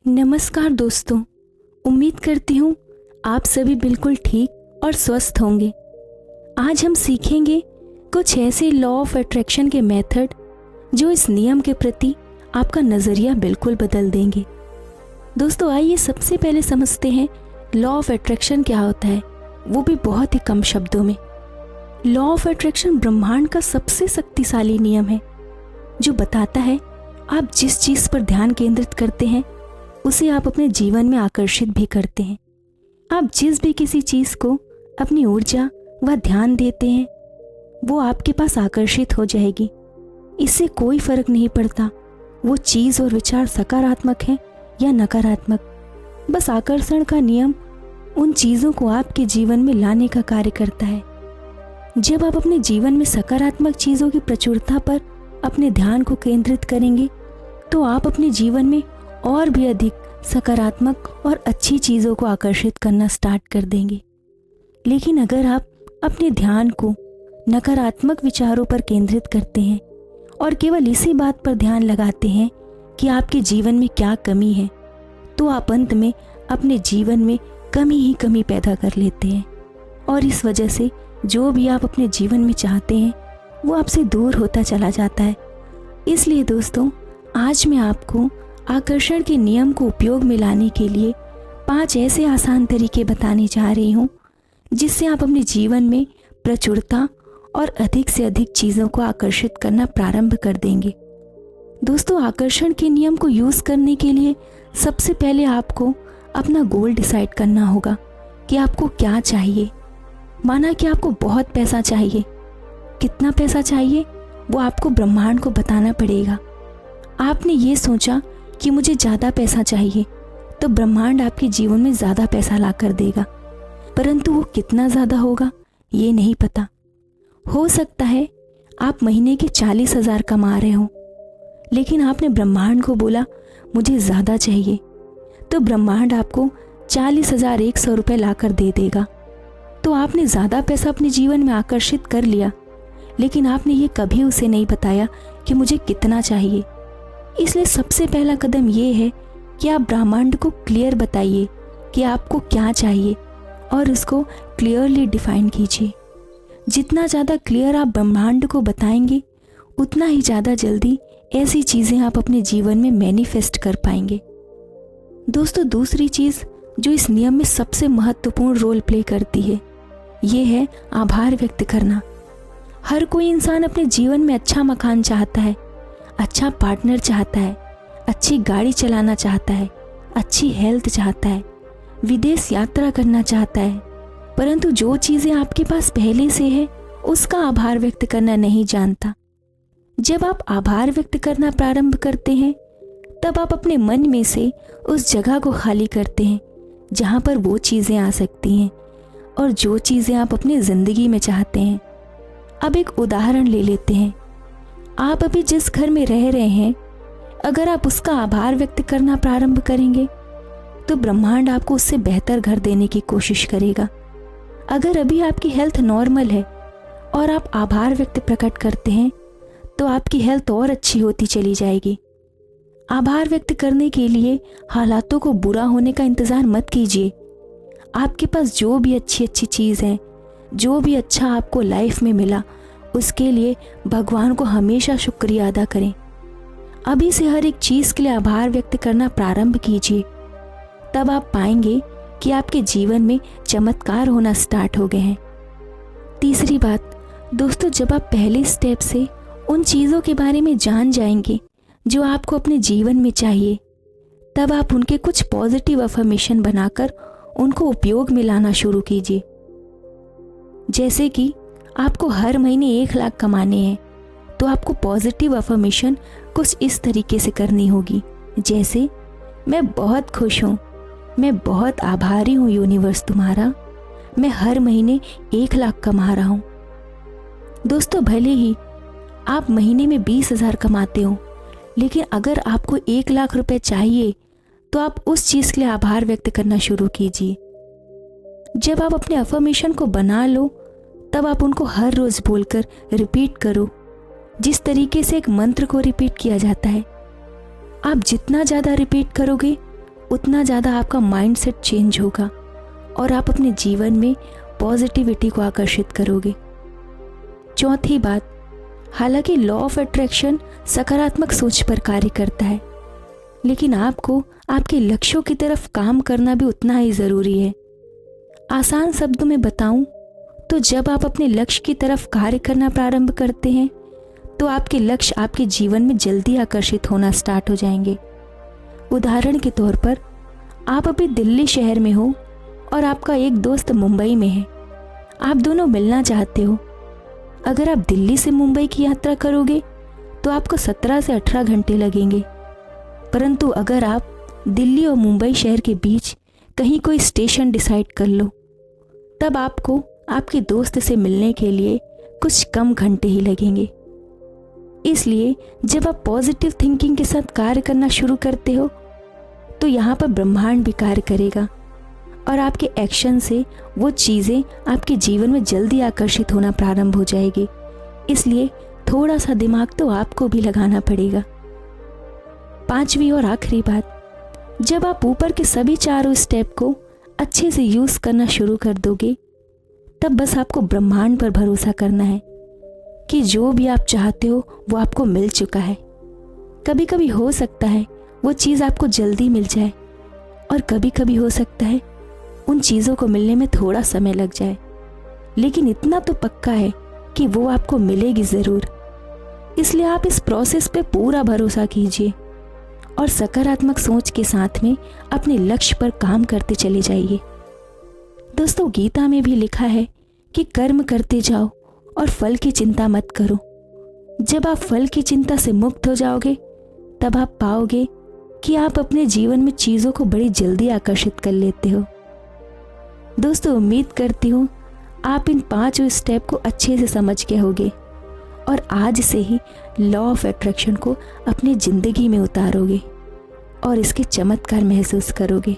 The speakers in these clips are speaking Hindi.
नमस्कार दोस्तों, उम्मीद करती हूँ आप सभी बिल्कुल ठीक और स्वस्थ होंगे। आज हम सीखेंगे कुछ ऐसे लॉ ऑफ अट्रैक्शन के मेथड जो इस नियम के प्रति आपका नज़रिया बिल्कुल बदल देंगे। दोस्तों आइए सबसे पहले समझते हैं लॉ ऑफ अट्रैक्शन क्या होता है, वो भी बहुत ही कम शब्दों में। लॉ ऑफ अट्रैक्शन ब्रह्मांड का सबसे शक्तिशाली नियम है जो बताता है आप जिस चीज़ पर ध्यान केंद्रित करते हैं उसे आप अपने जीवन में आकर्षित भी करते हैं। आप जिस भी किसी चीज़ को अपनी ऊर्जा व ध्यान देते हैं वो आपके पास आकर्षित हो जाएगी। इससे कोई फर्क नहीं पड़ता वो चीज़ और विचार सकारात्मक है या नकारात्मक। बस आकर्षण का नियम उन चीज़ों को आपके जीवन में लाने का कार्य करता है। जब आप अपने जीवन में सकारात्मक चीज़ों की प्रचुरता पर अपने ध्यान को केंद्रित करेंगे तो आप अपने जीवन में और भी अधिक सकारात्मक और अच्छी चीज़ों को आकर्षित करना स्टार्ट कर देंगे। लेकिन अगर आप अपने ध्यान को नकारात्मक विचारों पर केंद्रित करते हैं और केवल इसी बात पर ध्यान लगाते हैं कि आपके जीवन में क्या कमी है, तो आप अंत में अपने जीवन में कमी ही कमी पैदा कर लेते हैं और इस वजह से जो भी आप अपने जीवन में चाहते हैं वो आपसे दूर होता चला जाता है। इसलिए दोस्तों आज मैं आपको आकर्षण के नियम को उपयोग में लाने के लिए 5 ऐसे आसान तरीके बताने जा रही हूँ जिससे आप अपने जीवन में प्रचुरता और अधिक से अधिक चीज़ों को आकर्षित करना प्रारंभ कर देंगे। दोस्तों आकर्षण के नियम को यूज़ करने के लिए सबसे पहले आपको अपना गोल डिसाइड करना होगा कि आपको क्या चाहिए। माना कि आपको बहुत पैसा चाहिए, कितना पैसा चाहिए वो आपको ब्रह्मांड को बताना पड़ेगा। आपने ये सोचा कि मुझे ज़्यादा पैसा चाहिए तो ब्रह्मांड आपके जीवन में ज़्यादा पैसा ला कर देगा, परंतु वो कितना ज़्यादा होगा ये नहीं पता। हो सकता है आप महीने के 40,000 कमा रहे हो, लेकिन आपने ब्रह्मांड को बोला मुझे ज़्यादा चाहिए, तो ब्रह्मांड आपको 40,100 रुपये ला कर दे देगा। तो आपने ज़्यादा पैसा अपने जीवन में आकर्षित कर लिया, लेकिन आपने ये कभी उसे नहीं बताया कि मुझे कितना चाहिए। इसलिए सबसे पहला कदम ये है कि आप ब्रह्मांड को क्लियर बताइए कि आपको क्या चाहिए और उसको क्लियरली डिफाइन कीजिए। जितना ज़्यादा क्लियर आप ब्रह्मांड को बताएंगे उतना ही ज़्यादा जल्दी ऐसी चीज़ें आप अपने जीवन में मैनिफेस्ट कर पाएंगे। दोस्तों दूसरी चीज़ जो इस नियम में सबसे महत्वपूर्ण रोल प्ले करती है ये है आभार व्यक्त करना। हर कोई इंसान अपने जीवन में अच्छा मकान चाहता है, अच्छा पार्टनर चाहता है, अच्छी गाड़ी चलाना चाहता है, अच्छी हेल्थ चाहता है, विदेश यात्रा करना चाहता है, परंतु जो चीज़ें आपके पास पहले से है उसका आभार व्यक्त करना नहीं जानता। जब आप आभार व्यक्त करना प्रारंभ करते हैं तब आप अपने मन में से उस जगह को खाली करते हैं जहाँ पर वो चीज़ें आ सकती हैं और जो चीज़ें आप अपनी ज़िंदगी में चाहते हैं। अब एक उदाहरण ले लेते हैं। आप अभी जिस घर में रह रहे हैं अगर आप उसका आभार व्यक्त करना प्रारंभ करेंगे तो ब्रह्मांड आपको उससे बेहतर घर देने की कोशिश करेगा। अगर अभी आपकी हेल्थ नॉर्मल है और आप आभार व्यक्त प्रकट करते हैं तो आपकी हेल्थ और अच्छी होती चली जाएगी। आभार व्यक्त करने के लिए हालातों को बुरा होने का इंतज़ार मत कीजिए। आपके पास जो भी अच्छी अच्छी चीज़ है, जो भी अच्छा आपको लाइफ में मिला उसके लिए भगवान को हमेशा शुक्रिया अदा करें। अभी से हर एक चीज़ के लिए आभार व्यक्त करना प्रारंभ कीजिए, तब आप पाएंगे कि आपके जीवन में चमत्कार होना स्टार्ट हो गए हैं। तीसरी बात दोस्तों, जब आप पहले स्टेप से उन चीज़ों के बारे में जान जाएंगे जो आपको अपने जीवन में चाहिए, तब आप उनके कुछ पॉजिटिव अफर्मेशन बनाकर उनको उपयोग में लाना शुरू कीजिए। जैसे कि आपको हर महीने 1 लाख कमाने हैं तो आपको पॉजिटिव अफर्मेशन कुछ इस तरीके से करनी होगी, जैसे मैं बहुत खुश हूँ, मैं बहुत आभारी हूँ यूनिवर्स तुम्हारा, मैं हर महीने 1 लाख कमा रहा हूँ। दोस्तों भले ही आप महीने में 20,000 कमाते हो, लेकिन अगर आपको 1 लाख रुपए चाहिए तो आप उस चीज़ के लिए आभार व्यक्त करना शुरू कीजिए। जब आप अपने अफर्मेशन को बना लो तब आप उनको हर रोज़ बोलकर रिपीट करो, जिस तरीके से एक मंत्र को रिपीट किया जाता है। आप जितना ज़्यादा रिपीट करोगे उतना ज़्यादा आपका माइंडसेट चेंज होगा और आप अपने जीवन में पॉजिटिविटी को आकर्षित करोगे। चौथी बात, हालांकि लॉ ऑफ अट्रैक्शन सकारात्मक सोच पर कार्य करता है, लेकिन आपको आपके लक्ष्यों की तरफ काम करना भी उतना ही ज़रूरी है। आसान शब्दों में बताऊं तो जब आप अपने लक्ष्य की तरफ कार्य करना प्रारंभ करते हैं तो आपके लक्ष्य आपके जीवन में जल्दी आकर्षित होना स्टार्ट हो जाएंगे। उदाहरण के तौर पर, आप अभी दिल्ली शहर में हो और आपका एक दोस्त मुंबई में है। आप दोनों मिलना चाहते हो। अगर आप दिल्ली से मुंबई की यात्रा करोगे तो आपको 17 से 18 घंटे लगेंगे, परंतु अगर आप दिल्ली और मुंबई शहर के बीच कहीं कोई स्टेशन डिसाइड कर लो, तब आपको आपके दोस्त से मिलने के लिए कुछ कम घंटे ही लगेंगे। इसलिए जब आप पॉजिटिव थिंकिंग के साथ कार्य करना शुरू करते हो तो यहाँ पर ब्रह्मांड भी कार्य करेगा और आपके एक्शन से वो चीज़ें आपके जीवन में जल्दी आकर्षित होना प्रारंभ हो जाएगी। इसलिए थोड़ा सा दिमाग तो आपको भी लगाना पड़ेगा। पांचवी और आखिरी बात, जब आप ऊपर के सभी चारों स्टेप को अच्छे से यूज़ करना शुरू कर दोगे, तब बस आपको ब्रह्मांड पर भरोसा करना है कि जो भी आप चाहते हो वो आपको मिल चुका है। कभी कभी हो सकता है वो चीज़ आपको जल्दी मिल जाए और कभी कभी हो सकता है उन चीज़ों को मिलने में थोड़ा समय लग जाए, लेकिन इतना तो पक्का है कि वो आपको मिलेगी ज़रूर। इसलिए आप इस प्रोसेस पे पूरा भरोसा कीजिए और सकारात्मक सोच के साथ में अपने लक्ष्य पर काम करते चले जाइए। दोस्तों, गीता में भी लिखा है कि कर्म करते जाओ और फल की चिंता मत करो। जब आप फल की चिंता से मुक्त हो जाओगे तब आप पाओगे कि आप अपने जीवन में चीज़ों को बड़ी जल्दी आकर्षित कर लेते हो। दोस्तों, उम्मीद करती हूँ आप इन 5 स्टेप को अच्छे से समझ गए होंगे और आज से ही लॉ ऑफ अट्रैक्शन को अपनी ज़िंदगी में उतारोगे और इसके चमत्कार महसूस करोगे।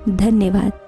धन्यवाद।